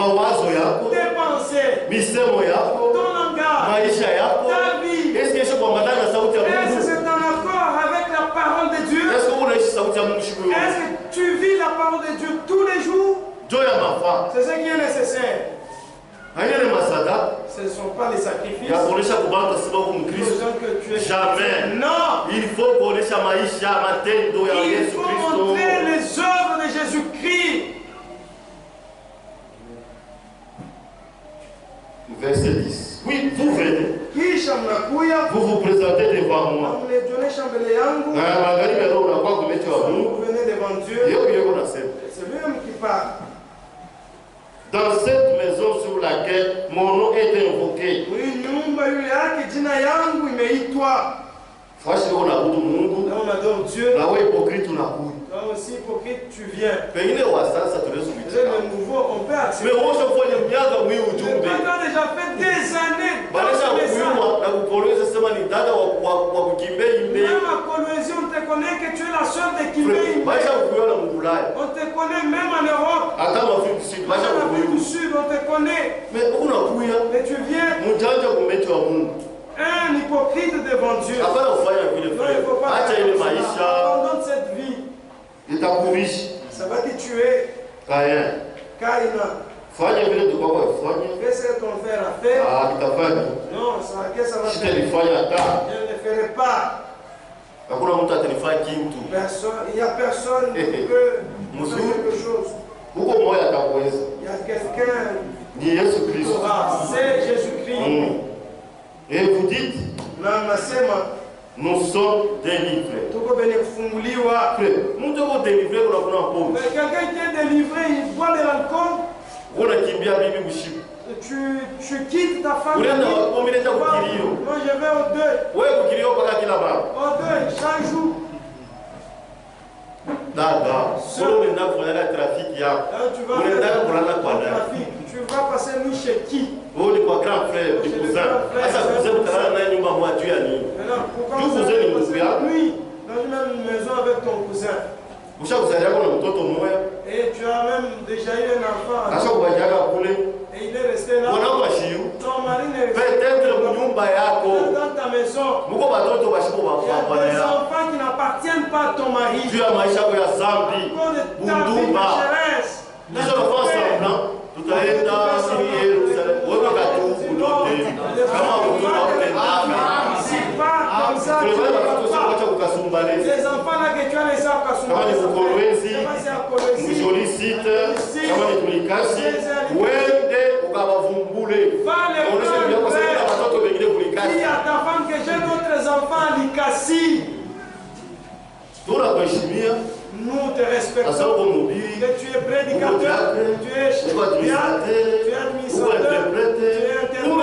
Tes pensées. Ton langage. Ta vie. Est-ce que c'est en accord avec la parole de Dieu? Est-ce que tu vis la parole de Dieu tous les jours? C'est ce qui est nécessaire. Ce ne sont pas les sacrifices. Jamais. Non. Il faut connaître Il faut montrer les œuvres de Jésus-Christ. Verset 10. Oui, vous venez. Vous vous présentez devant moi. Vous venez devant Dieu. C'est lui-même qui parle. Dans cette maison sur laquelle mon nom est invoqué. Là on adore Dieu. Là où hypocrite on a couru. Toi aussi hypocrite tu viens. Le nouveau on peut accepter. Mais moi je vois les miens oui ou tout. Tu as déjà fait des années. Même à Colombie on te connaît que tu es la sœur de Kimbe. On te connaît même en Europe. En Afrique du Sud on te connaît. Mais tu viens. Un hypocrite devant Dieu. Non, il ne faut pas abandonne cette vie. Ça va te tuer. Caïn. Fais ce que ton frère a fait. Non, ça va faire. Je ne le ferai pas. Il n'y a personne qui peut faire quelque chose. Il y a quelqu'un C'est Jésus-Christ. Et vous dites, nous sommes délivrés. Quelqu'un qui est délivré, il boit de l'alcool. Tu quittes ta famille. Moi je vais au deuil. Au deuil, chaque jour. Tu vas passer nuit chez qui? Grand frère, du cousin. Nuit dans une même maison avec ton cousin. Et tu as même déjà eu un enfant. Et il est resté là. Ton mari n'est resté dans ta maison. Il y a des enfants qui n'appartiennent pas à ton mari. Tu as maïcha ya Zambi, Bundumba. Nous sommes ensemble. Tout à l'heure, les enfants là que tu as laissés à Kasumbalé, il y a ta femme que j'ai d'autres enfants à Likasi. Nous te respectons, que tu es prédicateur, tu es administrateur, tu es interprète,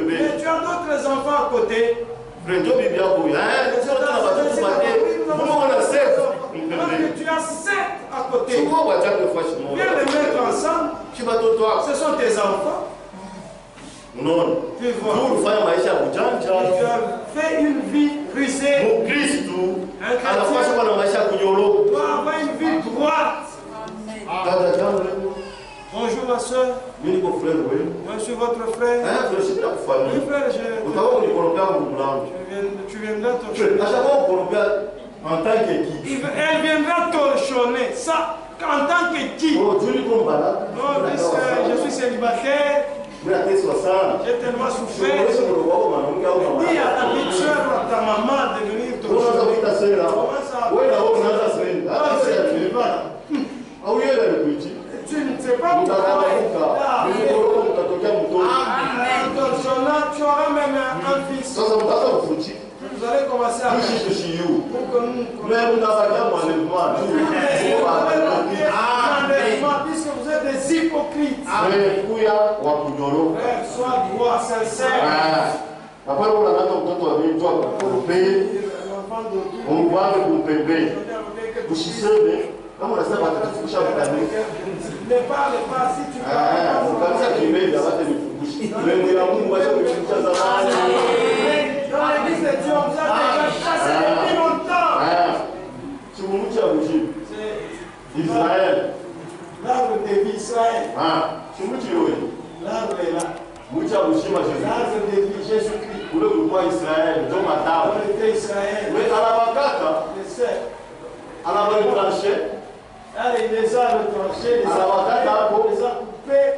mais tu as d'autres enfants à côté. Tu as 7 à côté. Viens les mettre ensemble. Ce sont tes enfants. Non. Tu vois. Tu as fait une vie rusée. Un chrétien doit avoir une vie droite. Bonjour ma soeur. Moi je suis votre frère. Oui frère, tu viendras torcher. Elle viendra torchonner. Ça, en tant que qui? Non, je suis célibataire. J'ai tellement souffert. Dis à ta petite soeur ou à ta maman de venir torchonner. Tu ne sais pas pourquoi. Tu auras même un fils. Vous allez commencer à puisque vous êtes des hypocrites. Sois droit, sincère. Ne parle pas si tu dans l'église de Dieu, on vous a déjà chassé depuis longtemps. Israël. L'arbre de vie Israël. L'arbre est là. L'arbre de vie Jésus-Christ. Israël. Israël. Allez, les a retranchés, les a coupés.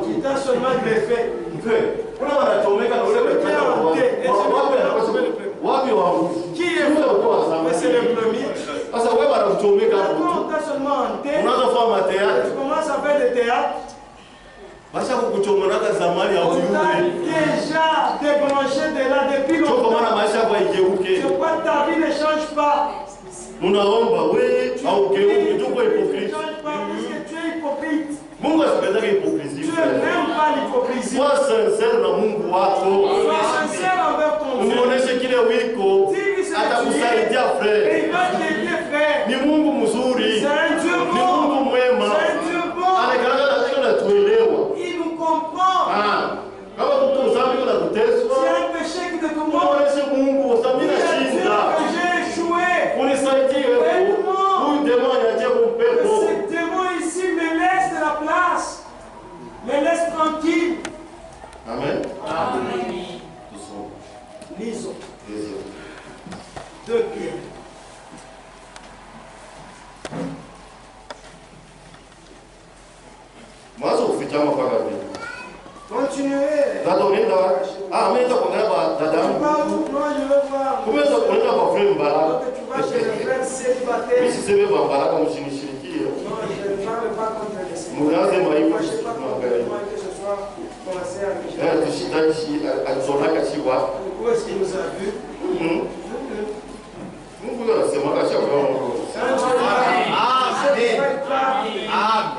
Il t'a seulement greffé. Qui est vous? Mais c'est le premier. Toi, on t'a seulement hanté. Tu commences à faire des théâtres. On t'a déjà débranché de là depuis longtemps. Je crois que ta vie ne change pas. Tu ne changes pas puisque tu es hypocrite. Tu n'aimes pas l'hypocrisie. Sois sincère envers ton Dieu. Dis-lui ce que tu es. Et il va t'aider, frère. C'est un Dieu bon. C'est un Dieu bon. Il nous comprend. C'est un péché qui te commande. J'ai échoué. Ce démon ici me laisse de la place. Me laisse tranquille. Amen. Lisons. 2 Pierre. Continuez. Ah, mais tu vas chez le frère célibataire. si c'est même pas comme je ne ne parle pas contre les célibataires. Munaanze maimu Je sais pas comment que ce soit commencé à où est-ce qu'il nous a vus? Mungu anasema acha kwa Mungu.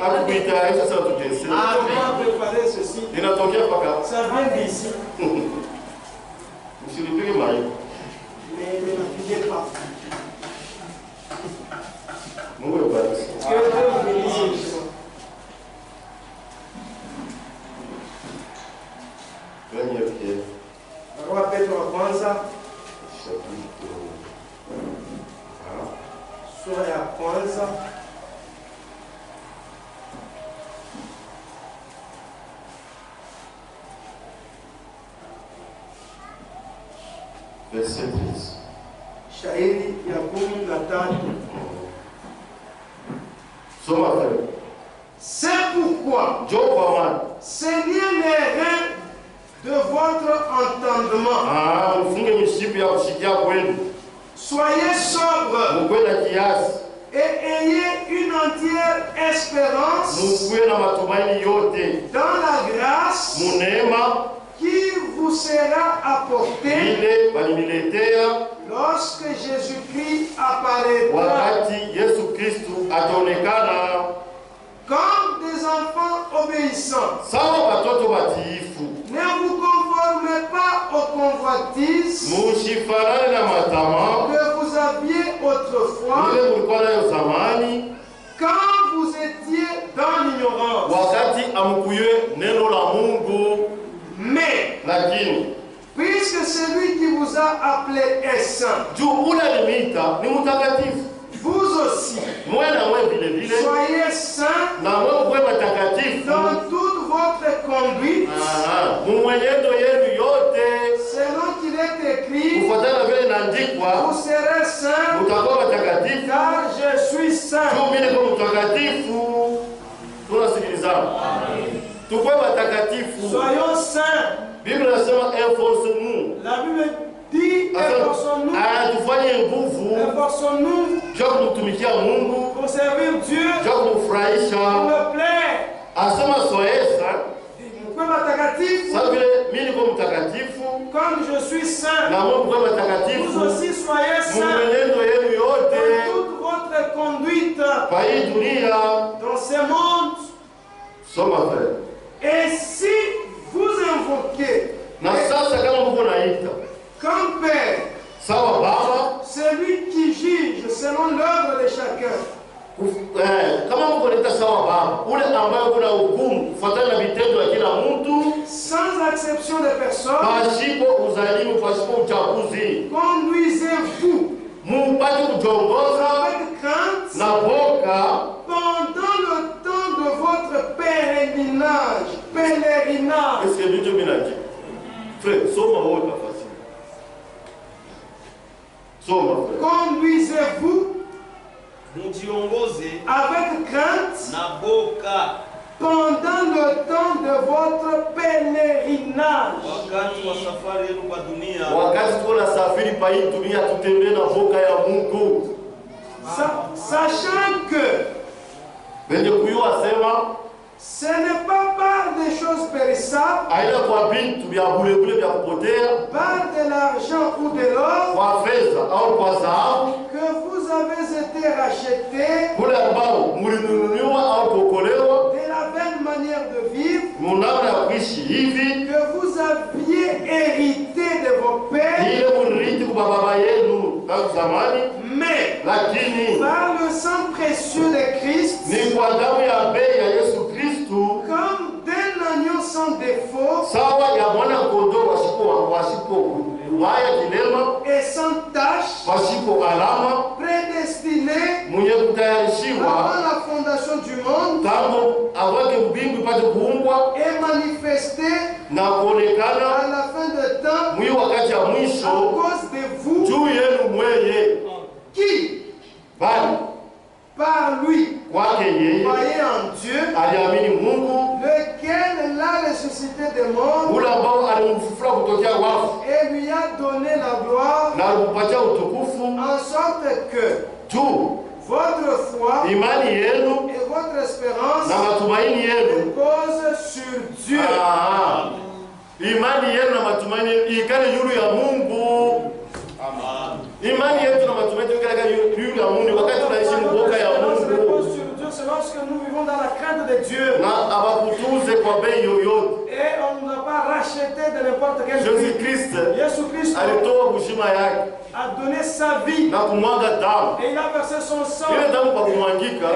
Akuita sasa tutese. Préparer ceci. Inatokea paka. Ça vient d'ici. Msilipige maji. Mais ne l'appliquez pas. Mungu yubariki. Est-ce que Dieu vous bénisse? Kwenye pia. Barua Petro wa kwanza sura ya kwanza verset 13. Shairi ya 13. Soma frère. C'est pourquoi, Seigneur les reins de votre entendement. Soyez sobres et ayez une entière espérance dans la grâce qui vous sera apportée lorsque Jésus-Christ apparaîtra comme des enfants obéissants. Ne vous conformez pas aux convoitises que vous aviez autrefois quand vous étiez dans l'ignorance. Mais puisque celui qui vous a appelé est saint, vous aussi, soyez saints dans toute votre conduite, selon qu'il est écrit, vous serez saints, car je suis saint. Soyons saints. La Bible dit, efforçons-nous pour servir Dieu, pour le plaire. Comme je suis saint, vous aussi soyez saints dans toute votre conduite dans ce monde. Et si vous invoquez comme Père, celui qui juge selon l'œuvre de chacun, sans exception de personne, conduisez-vous avec crainte pendant le temps de votre pèlerinage. Est-ce que Dieu m'a dit? Frère, conduisez-vous avec crainte pendant le temps de votre pèlerinage. Sachant que ce n'est pas par des choses périssables, par de l'argent ou de l'or, que vous avez été rachetés de la belle manière de vivre que vous aviez hérité de vos pères, mais par le sang précieux de Christ, comme d'un agneau sans défaut et sans tache, prédestiné avant la fondation du monde et manifesté à la fin de temps à cause de vous qui par lui croyez en Dieu, lequel l'a ressuscité des morts et lui a donné la gloire, en sorte que votre foi et votre espérance matumaini yenu repose sur Dieu. Imani yenu na matumaini ikale yulu ya Mungu. Imani yetu na matumaini ikale yulu ya Mungu wakati tunaishi mboka ya Mungu. C'est lorsque nous vivons dans la crainte de Dieu. Na abakutuze kwa bei yoyote. Et on ne doit pas racheter de n'importe quel prix. Jésus-Christ alitoa kushima yake, a donné sa vie, na kumwaga damu. Et il a versé son sang. Ile damu kwa kumwangika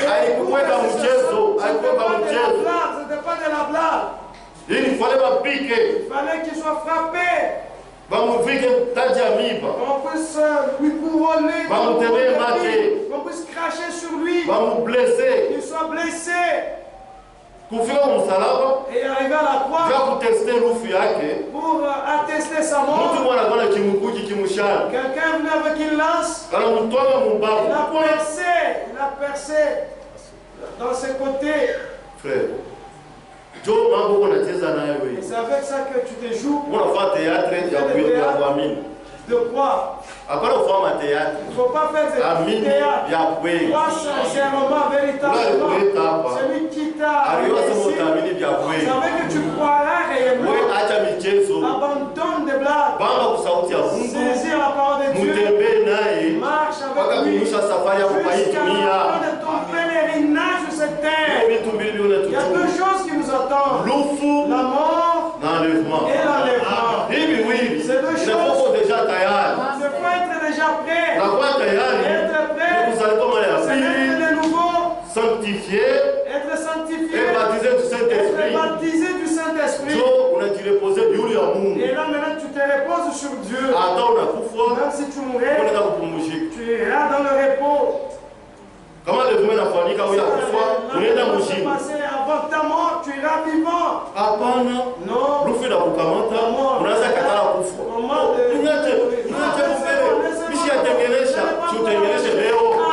haikuweka mchezo, haikuweka mchezo. C'était pas de la blague. Il fallait bapike. Il fallait qu'il soit frappé. Bamuvike taji ya miba. On puisse lui couronner. Bamutembee mate. On puisse cracher sur lui. Bamublesse. Qu'il soit blessé. Kufika msalaba. Et arriver à la croix. Kwa kuteste rufu yake. Pour attester sa mort. Mtu mwana kwa kimukuji kimushana. Quelqu'un venu avec une lance. Kana mtoa mumbavu. Il a percé dans ses côtés. Frère. Jo mambo unacheza nayo wewe. C'est avec ça que tu te joues. Unafanya théâtre ya kuamini. De quoi? Après on fait un théâtre. Il ne faut pas faire des théâtres. Toi sincèrement, véritablement, celui qui t'a réussi, savait que tu croiras réellement. Abandonne des blagues. Saisis la parole de Dieu. Marche avec lui. Jusqu'à la fin de ton pèlerinage sur cette terre. Il y a deux choses qui nous attendent. La mort et l'enlèvement. C'est deux choses. Il faut être déjà prêt. Être prêt. C'est être de nouveau. Sanctifié. Être sanctifié. Et baptisé du Saint-Esprit. Être baptisé du Saint-Esprit. Et là maintenant tu te reposes sur Dieu. Même si tu mourrais, tu iras dans le repos. Comment le domaine a fallu quand il a fait passer avant ta mort, tu iras vivant. Non.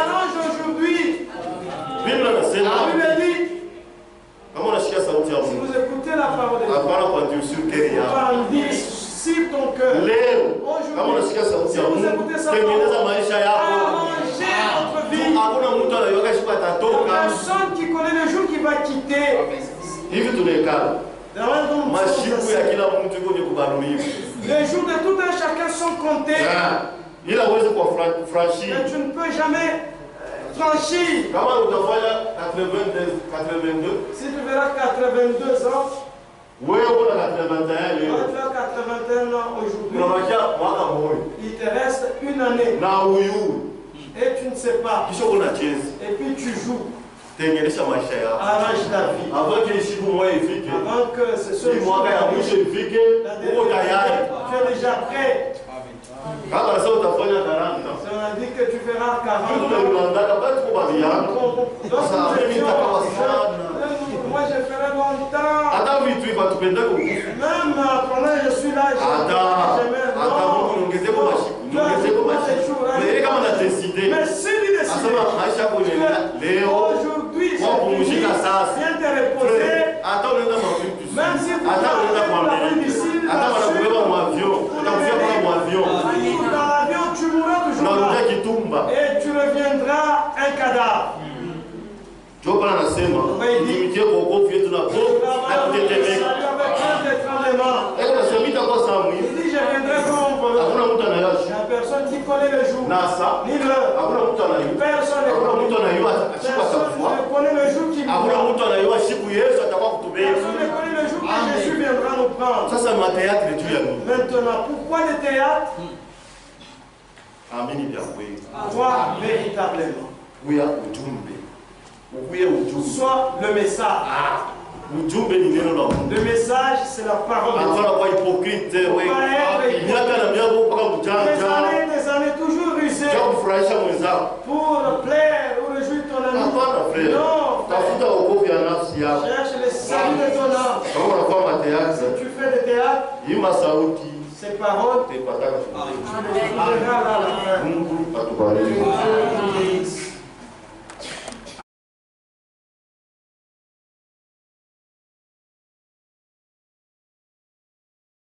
Arrange aujourd'hui. La Bible dit. Si vous écoutez la parole de Dieu, pas en dire sur ton cœur. Aujourd'hui, si vous écoutez sa parole, arrangez votre vie. Il n'y a personne qui connaît le jour qui va quitter. Les jours de tout un chacun sont comptés. Mais tu ne peux jamais franchir. Si tu verras 82 ans, tu as 81 ans aujourd'hui. Il te reste une année. Et tu ne sais pas. Et puis tu joues. Arrange ta vie. Avant que ce soit tu es déjà prêt. Si on a dit que tu feras 40 ans, moi je ferai longtemps. Même pendant que je suis là, mais si il décide, aujourd'hui, viens te reposer. Même si vous avez difficile, dans l'avion, tu mourras toujours là. Et tu reviendras un cadavre. Il dit, je viendrai comme la personne qui connaît le jour, ni l'heure. Personne ne connaît le jour qui viendra. Personne ne connaît le jour que Jésus viendra nous prendre. Maintenant, pourquoi le théâtre? Toi, véritablement. Soit le message. Le message, c'est la parole de Dieu. Des années toujours rusées pour plaire ou réjouir ton ami. Non, cherche le salut de ton âme. Si tu fais des théâtres, ces paroles, tu verras là la fin.